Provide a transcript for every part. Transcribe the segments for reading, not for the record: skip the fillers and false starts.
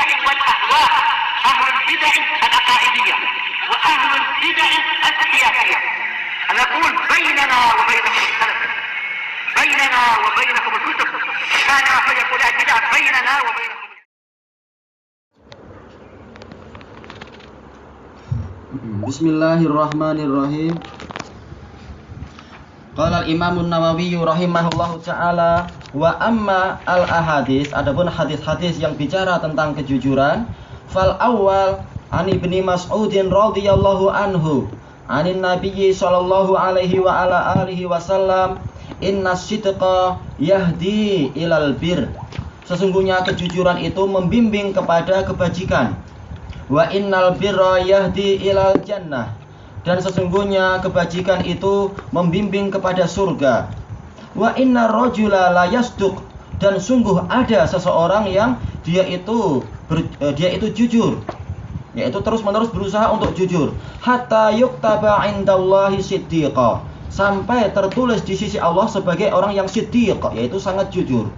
البدع والأهواء، أهل البدع العقائدية وأهل البدع السياسية. نقول بيننا وبينكم السلف، بيننا وبينكم الكتب، كان فيقول البدع بيننا وبينكم. Bismillahirrahmanirrahim. Qala al-Imam an-Nawawi rahimahullahu ta'ala, wa amma al-ahadits, adapun hadis-hadis yang bicara tentang kejujuran, fal awal an Ibni Mas'udin radhiyallahu anhu anin Nabiyyi sallallahu alaihi wa ala alihi wasallam, inna sidqa yahdi ilal bir. Sesungguhnya kejujuran itu membimbing kepada kebajikan. Wa innal birra yahdi ilal jannah. Dan sesungguhnya kebajikan itu membimbing kepada surga. Wa innar rajula la yasduq. Dan sungguh ada seseorang yang dia itu jujur, yaitu terus-menerus berusaha untuk jujur, hatta yuktaba indallahi siddiqa, sampai tertulis di sisi Allah sebagai orang yang siddiq, yaitu sangat jujur.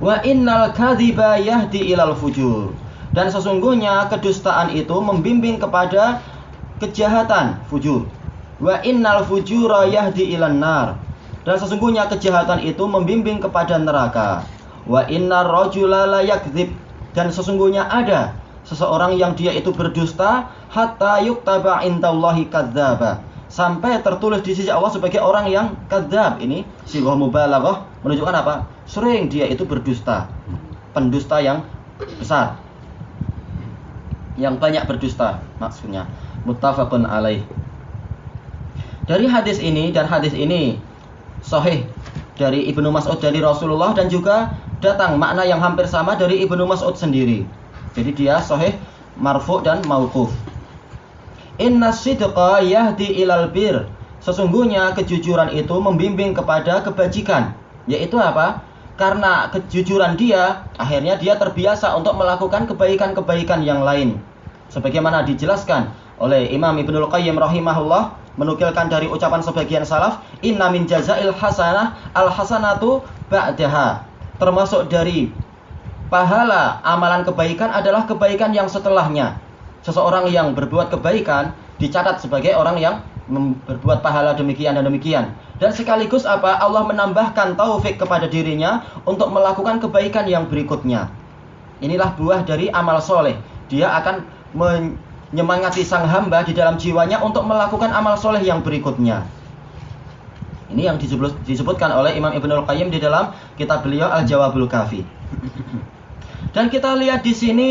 Wa innal kadhiba yahdi ilal fujur. Dan sesungguhnya kedustaan itu membimbing kepada kejahatan, fujur. Wa innal fujura yahdi ilan nar. Dan sesungguhnya kejahatan itu membimbing kepada neraka. Wa innar rajula la yakdzib. Dan sesungguhnya ada seseorang yang dia itu berdusta, hatta yuktaba indallahi kadzdzaba, sampai tertulis di sisi Allah sebagai orang yang kadzdzab. Ini sighah mubalaghah, menunjukkan apa? Sering dia itu berdusta, pendusta yang besar, yang banyak berdusta maksudnya. Muttafaqun alaih. Dari hadis ini, dan hadis ini sahih dari Ibnu Mas'ud dari Rasulullah, dan juga datang makna yang hampir sama dari Ibnu Mas'ud sendiri. Jadi dia sahih marfu' dan mauquf. Inna sidqa yahdi ilal bir. Sesungguhnya kejujuran itu membimbing kepada kebajikan. Yaitu apa? Karena kejujuran dia, akhirnya dia terbiasa untuk melakukan kebaikan-kebaikan yang lain. Sebagaimana dijelaskan oleh Imam Ibnul Qayyim rahimahullah, menukilkan dari ucapan sebagian salaf, inna min jazail hasanah al-hasanatu ba'daha. Termasuk dari pahala amalan kebaikan adalah kebaikan yang setelahnya. Seseorang yang berbuat kebaikan dicatat sebagai orang yang berbuat pahala demikian dan demikian. Dan sekaligus apa? Allah menambahkan taufik kepada dirinya untuk melakukan kebaikan yang berikutnya. Inilah buah dari amal soleh. Dia akan menyemangati sang hamba di dalam jiwanya untuk melakukan amal soleh yang berikutnya. Ini yang disebutkan oleh Imam Ibnul Qayyim di dalam kitab beliau Al-Jawabul Kafi. Dan kita lihat di sini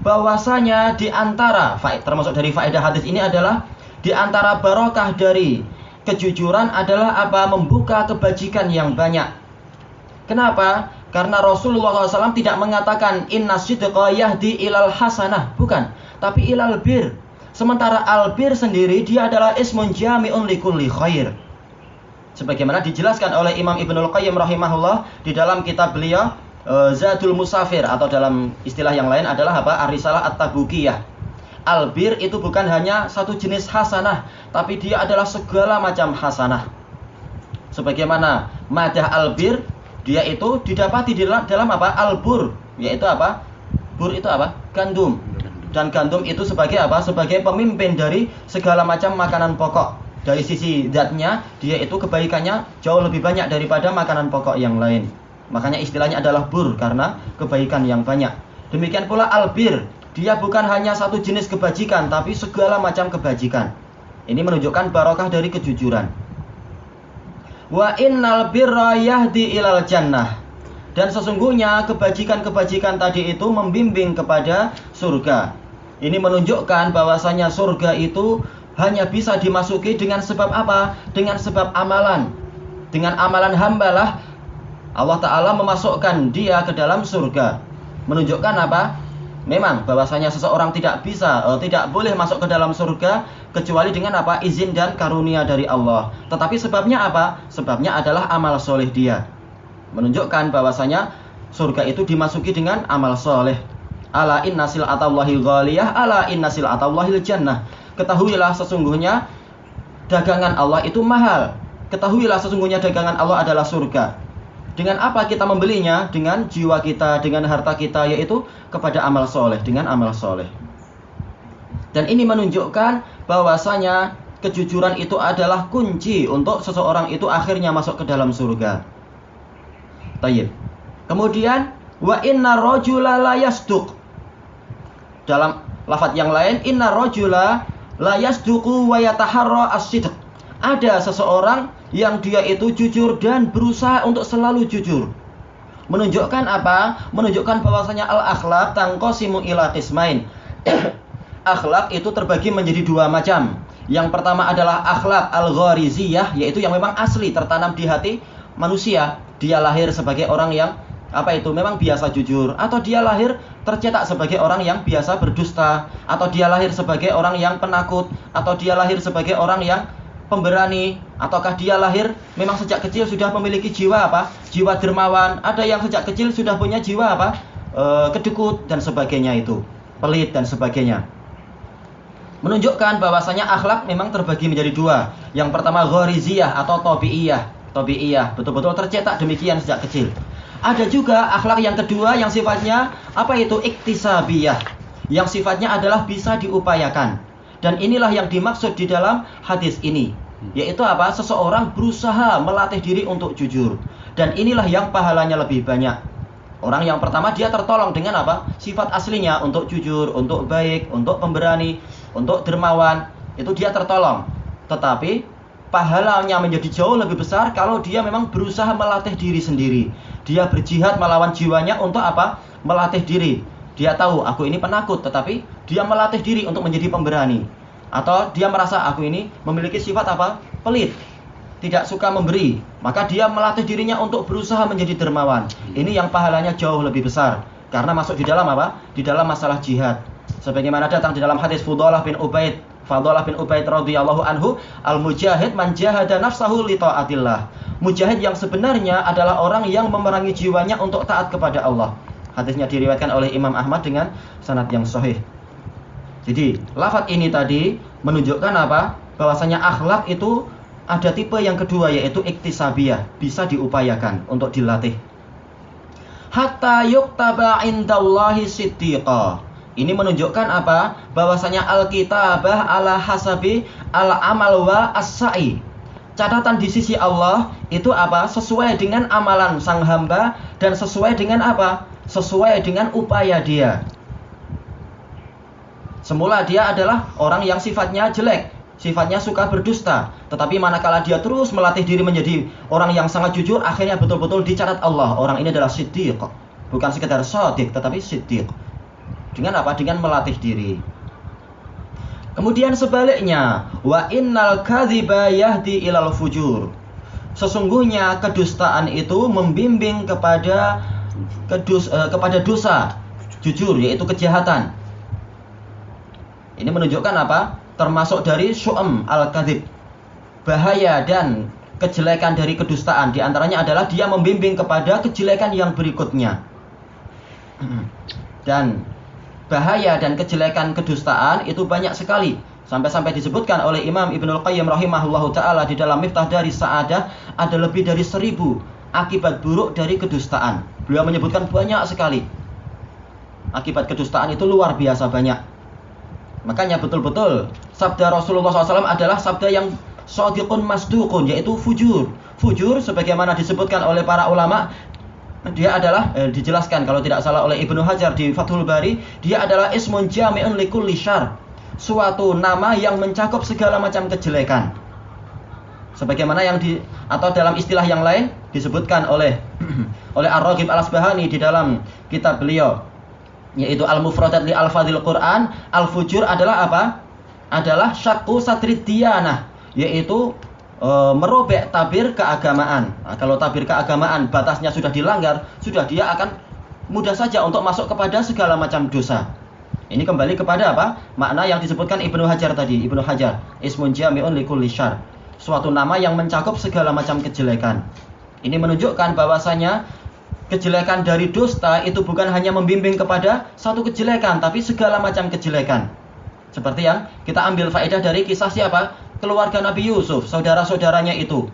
bahwasanya di antara termasuk dari faedah hadis ini adalah di antara barokah dari kejujuran adalah apa? Membuka kebajikan yang banyak. Kenapa? Karena Rasulullah SAW tidak mengatakan inna sidqa yahdi ilal hasanah, bukan, tapi ilal bir. Sementara al-bir sendiri dia adalah ismun jami'un likulli khair. Sebagaimana dijelaskan oleh Imam Ibnul Qayyim rahimahullah di dalam kitab beliau Zadul Musafir, atau dalam istilah yang lain adalah apa? Ar-Risalah At-Tabukiyah. Albir itu bukan hanya satu jenis hasanah, tapi dia adalah segala macam hasanah. Sebagaimana madah albir, dia itu didapati di dalam apa? Albur, yaitu apa? Bur itu apa? Gandum. Dan gandum itu sebagai apa? Sebagai pemimpin dari segala macam makanan pokok. Dari sisi zatnya, dia itu kebaikannya jauh lebih banyak daripada makanan pokok yang lain. Makanya istilahnya adalah bur, karena kebaikan yang banyak. Demikian pula albir, dia bukan hanya satu jenis kebajikan, tapi segala macam kebajikan. Ini menunjukkan barokah dari kejujuran. Wa innal birra yahdi ilal jannah. Dan sesungguhnya kebajikan-kebajikan tadi itu membimbing kepada surga. Ini menunjukkan bahwasanya surga itu hanya bisa dimasuki dengan sebab apa? Dengan sebab amalan. Dengan amalan hambalah Allah Ta'ala memasukkan dia ke dalam surga. Menunjukkan apa? Memang bahwasanya seseorang tidak boleh masuk ke dalam surga kecuali dengan apa? Izin dan karunia dari Allah. Tetapi sebabnya apa? Sebabnya adalah amal soleh dia. Menunjukkan bahwasanya surga itu dimasuki dengan amal soleh. Ala inna sil'atallahi ghaliyah, ala inna sil'atallahi jannah. Ketahuilah sesungguhnya dagangan Allah itu mahal. Ketahuilah sesungguhnya dagangan Allah adalah surga. Dengan apa kita membelinya? Dengan jiwa kita, dengan harta kita, yaitu kepada amal soleh, dengan amal soleh. Dan ini menunjukkan bahwasanya kejujuran itu adalah kunci untuk seseorang itu akhirnya masuk ke dalam surga. Tayyib. Kemudian wa inna rajula la yasduq. Dalam lafaz yang lain, inna rajula la yasduqu wa yataharra as-sidq. Ada seseorang yang dia itu jujur dan berusaha untuk selalu jujur. Menunjukkan apa? Menunjukkan bahwasanya al-akhlaq tanqasimu ila qismain. Akhlak itu terbagi menjadi dua macam. Yang pertama adalah akhlak al-ghariziyah, yaitu yang memang asli tertanam di hati manusia. Dia lahir sebagai orang yang memang biasa jujur, atau dia lahir tercetak sebagai orang yang biasa berdusta, atau dia lahir sebagai orang yang penakut, atau dia lahir sebagai orang yang pemberani, ataukah dia lahir memang sejak kecil sudah memiliki jiwa jiwa dermawan. Ada yang sejak kecil sudah punya jiwa kedekut dan sebagainya, itu pelit dan sebagainya. Menunjukkan bahwasanya akhlak memang terbagi menjadi dua. Yang pertama ghariziyah atau tabi'iyah, betul-betul tercetak demikian sejak kecil. Ada juga akhlak yang kedua yang sifatnya iktisabiyah, yang sifatnya adalah bisa diupayakan. Dan inilah yang dimaksud di dalam hadis ini, yaitu seseorang berusaha melatih diri untuk jujur. Dan inilah yang pahalanya lebih banyak. Orang yang pertama dia tertolong dengan sifat aslinya untuk jujur, untuk baik, untuk pemberani, untuk dermawan, itu dia tertolong. Tetapi pahalanya menjadi jauh lebih besar kalau dia memang berusaha melatih diri sendiri. Dia berjihad melawan jiwanya untuk melatih diri. Dia tahu aku ini penakut, tetapi dia melatih diri untuk menjadi pemberani. Atau dia merasa aku ini memiliki sifat pelit, tidak suka memberi, maka dia melatih dirinya untuk berusaha menjadi dermawan. Ini yang pahalanya jauh lebih besar karena masuk di dalam di dalam masalah jihad. Sebagaimana datang di dalam hadis Fadhalah bin Ubaid radhiyallahu anhu, al-mujahid man jahada nafsahu li taatillah. Mujahid yang sebenarnya adalah orang yang memerangi jiwanya untuk taat kepada Allah. Hadisnya diriwayatkan oleh Imam Ahmad dengan sanad yang sahih. Jadi, lafaz ini tadi menunjukkan bahwasanya akhlak itu ada tipe yang kedua, yaitu iktisabiyah, bisa diupayakan untuk dilatih. Hatta yuktaba indallahi siddiqa. Ini menunjukkan bahwasanya al-kitabah ala hasabi al-amal wa as-sa'i. Catatan di sisi Allah itu sesuai dengan amalan sang hamba dan sesuai dengan sesuai dengan upaya dia. Semula dia adalah orang yang sifatnya jelek, sifatnya suka berdusta. Tetapi manakala dia terus melatih diri menjadi orang yang sangat jujur, akhirnya betul-betul dicatat Allah. Orang ini adalah siddiq. Bukan sekedar shadiq, tetapi siddiq. Dengan Dengan melatih diri. Kemudian sebaliknya, wa innal kadhiba yahdi ilal fujur. Sesungguhnya kedustaan itu membimbing kepada dosa, jujur, yaitu kejahatan. Ini menunjukkan termasuk dari syu'am al-kadhib. Bahaya dan kejelekan dari kedustaan di antaranya adalah dia membimbing kepada kejelekan yang berikutnya. Dan bahaya dan kejelekan kedustaan itu banyak sekali. Sampai-sampai disebutkan oleh Imam Ibnul Qayyim rahimahullahu ta'ala di dalam Miftah Daris Sa'adah, ada lebih dari 1000 akibat buruk dari kedustaan. Beliau menyebutkan banyak sekali. Akibat kedustaan itu luar biasa banyak. Makanya betul-betul sabda Rasulullah SAW adalah sabda yang shadiqun masduqun, yaitu fujur. Fujur sebagaimana disebutkan oleh para ulama, dia adalah dijelaskan kalau tidak salah oleh Ibnu Hajar di Fathul Bari, dia adalah ismun jami'un likulli syarr, suatu nama yang mencakup segala macam kejelekan. Sebagaimana atau dalam istilah yang lain disebutkan oleh Ar-Raghib Al-Asbahani di dalam kitab beliau, yaitu Al-Mufradat li Al-Fadhil Quran. Al-fujur adalah Adalah syaqqu satrid diyanah, yaitu merobek tabir keagamaan. Nah, kalau tabir keagamaan batasnya sudah dilanggar, sudah dia akan mudah saja untuk masuk kepada segala macam dosa. Ini kembali kepada makna yang disebutkan Ibnu Hajar tadi. Ibnu Hajar, ismun jami'un likulli syarr, suatu nama yang mencakup segala macam kejelekan. Ini menunjukkan bahwasanya kejelekan dari dusta itu bukan hanya membimbing kepada satu kejelekan, tapi segala macam kejelekan. Seperti yang kita ambil faedah dari kisah siapa? Keluarga Nabi Yusuf, saudara-saudaranya itu.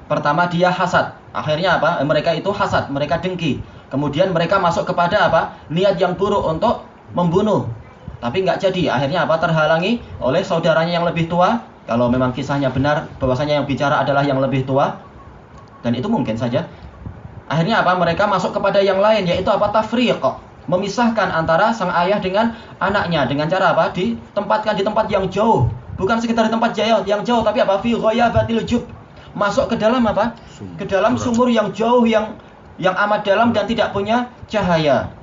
Pertama dia hasad. Akhirnya apa? Mereka itu hasad, mereka dengki. Kemudian mereka masuk kepada apa? Niat yang buruk untuk membunuh. Tapi nggak jadi. Akhirnya apa? Terhalangi oleh saudaranya yang lebih tua. Kalau memang kisahnya benar, bahwasanya yang bicara adalah yang lebih tua. Dan itu mungkin saja. Akhirnya apa? Mereka masuk kepada yang lain, yaitu apa? Tafriq. Memisahkan antara sang ayah dengan anaknya dengan cara apa? Ditempatkan di tempat yang jauh, bukan sekitar tempat yang jauh, tapi apa? Fi ghayabatil jub. Masuk ke dalam apa? Ke dalam sumur yang jauh, yang amat dalam dan tidak punya cahaya.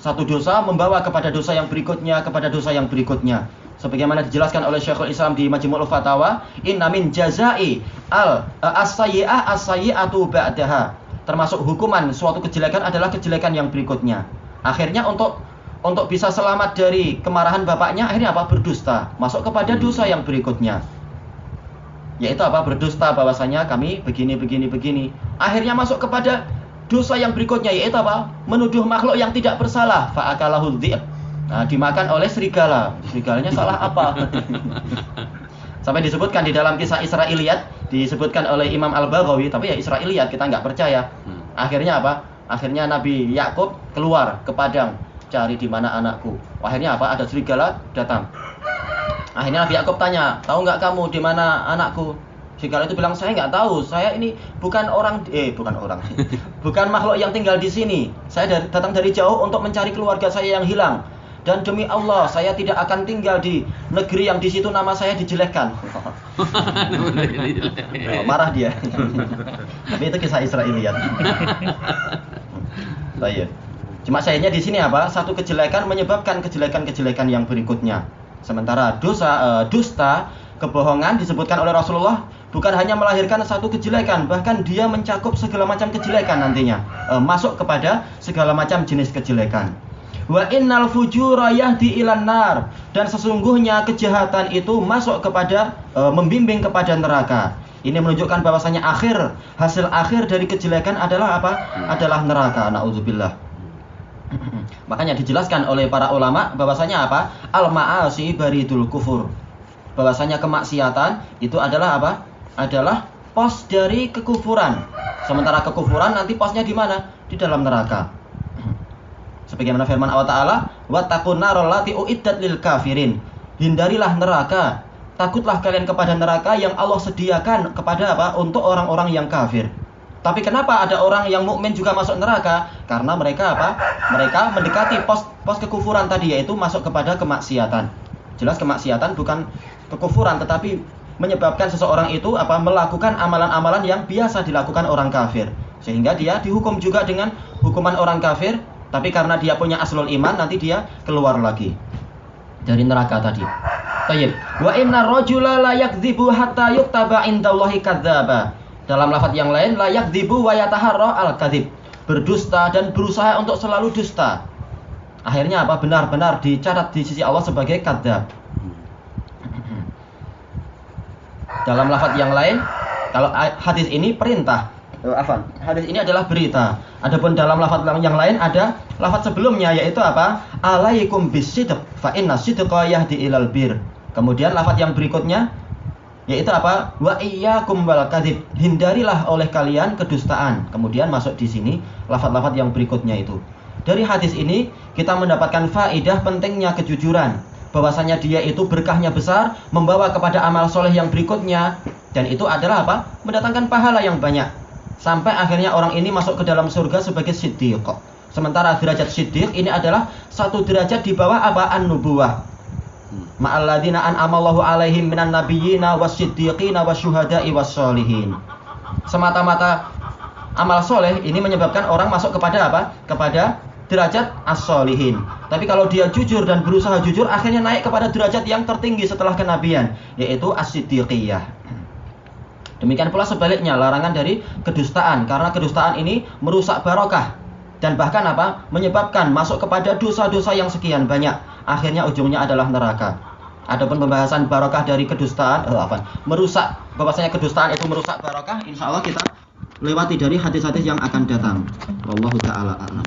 Satu dosa membawa kepada dosa yang berikutnya, kepada dosa yang berikutnya. Sebagaimana dijelaskan oleh Syekhul Islam di Majmu'ul Fatawa, inna min jazai as-sayyi'ah as-sayyi'atu ba'daha. Termasuk hukuman suatu kejelekan adalah kejelekan yang berikutnya. Akhirnya untuk bisa selamat dari kemarahan bapaknya, akhirnya apa? Berdusta. Masuk kepada dosa yang berikutnya. Yaitu apa? Berdusta bahwasanya kami begini. Akhirnya masuk kepada dosa yang berikutnya, yaitu apa? Menuduh makhluk yang tidak bersalah. Fa'akalahu dhi'b. Nah, dimakan oleh serigala. Serigalanya salah apa? Sampai disebutkan di dalam kisah Israiliyat, disebutkan oleh Imam Al-Baghawi, tapi ya Israiliyat, kita nggak percaya. Akhirnya apa? Akhirnya Nabi Yakub keluar ke padang, cari di mana anakku. Akhirnya apa? Ada serigala datang. Akhirnya Nabi Yakub tanya, tahu nggak kamu di mana anakku? Serigala itu bilang, saya nggak tahu. Saya ini bukan bukan makhluk yang tinggal di sini. Saya datang dari jauh untuk mencari keluarga saya yang hilang. Dan demi Allah, saya tidak akan tinggal di negeri yang di situ nama saya dijelekkan. Marah dia. Tapi itu kisah Israiliyat. Baik. Cuma sayangnya di sini apa? Satu kejelekan menyebabkan kejelekan-kejelekan yang berikutnya. Sementara dusta, kebohongan disebutkan oleh Rasulullah bukan hanya melahirkan satu kejelekan, bahkan dia mencakup segala macam kejelekan nantinya. Masuk kepada segala macam jenis kejelekan. Wa innal fujura yahdi ilan nar, dan sesungguhnya kejahatan itu masuk kepada membimbing kepada neraka. Ini menunjukkan bahwasanya hasil akhir dari kejelekan adalah apa? Adalah neraka. Nauzubillah. Makanya dijelaskan oleh para ulama bahwasanya apa? Al ma'asi baridul kufur. Bahwasanya kemaksiatan itu adalah apa? Adalah pos dari kekufuran. Sementara kekufuran nanti posnya di mana? Di dalam neraka. Sebagaimana firman Allah Ta'ala, wattaqun naral lati uiddat lil kafirin. Hindarilah neraka. Takutlah kalian kepada neraka yang Allah sediakan kepada apa? Untuk orang-orang yang kafir. Tapi kenapa ada orang yang mukmin juga masuk neraka? Karena mereka apa? Mereka mendekati pos kekufuran tadi, yaitu masuk kepada kemaksiatan. Jelas kemaksiatan bukan kekufuran, tetapi menyebabkan seseorang itu apa? Melakukan amalan-amalan yang biasa dilakukan orang kafir. Sehingga dia dihukum juga dengan hukuman orang kafir. Tapi karena dia punya aslul iman, nanti dia keluar lagi dari neraka tadi. Baik. Wa inna rajula la yakdzibu hatta yuktaba indallahi kadzdzaba. Dalam lafaz yang lain, la yakdzibu wa yataharra al-kadzib. Berdusta dan berusaha untuk selalu dusta. Akhirnya apa? Benar-benar dicatat di sisi Allah sebagai kadzdzab. Dalam lafaz yang lain, kalau hadis ini perintah. Hadis ini adalah berita. Adapun dalam lafaz yang lain ada lafaz sebelumnya, yaitu apa? Alaikum bisidq fa inna sidqa yahdi ilal bir. Kemudian lafaz yang berikutnya yaitu apa? Wa iyyakum wal kadzib. Hindarilah oleh kalian kedustaan. Kemudian masuk di sini lafaz-lafaz yang berikutnya itu. Dari hadis ini kita mendapatkan faedah pentingnya kejujuran. Bahwasanya dia itu berkahnya besar, membawa kepada amal soleh yang berikutnya. Dan itu adalah apa? Mendatangkan pahala yang banyak. Sampai akhirnya orang ini masuk ke dalam surga sebagai siddiq. Sementara derajat siddiq ini adalah satu derajat di bawah apa? An-nubuwah. Ma'alladzina an'amallahu alaihim minan nabiyyina was-siddiqina wasyuhada'i was-sholihin. Semata-mata amal soleh ini menyebabkan orang masuk kepada apa? Kepada derajat as-sholihin. Tapi kalau dia jujur dan berusaha jujur, akhirnya naik kepada derajat yang tertinggi setelah kenabian, yaitu as-siddiqiyah. Demikian pula sebaliknya, larangan dari kedustaan, karena kedustaan ini merusak barokah dan bahkan apa? Menyebabkan masuk kepada dosa-dosa yang sekian banyak. Akhirnya ujungnya adalah neraka. Adapun pembahasan barokah dari kedustaan, merusak, bahwasanya kedustaan itu merusak barokah, insya Allah kita lewati dari hadis-hadis yang akan datang. Wallahu ta'ala a'lam.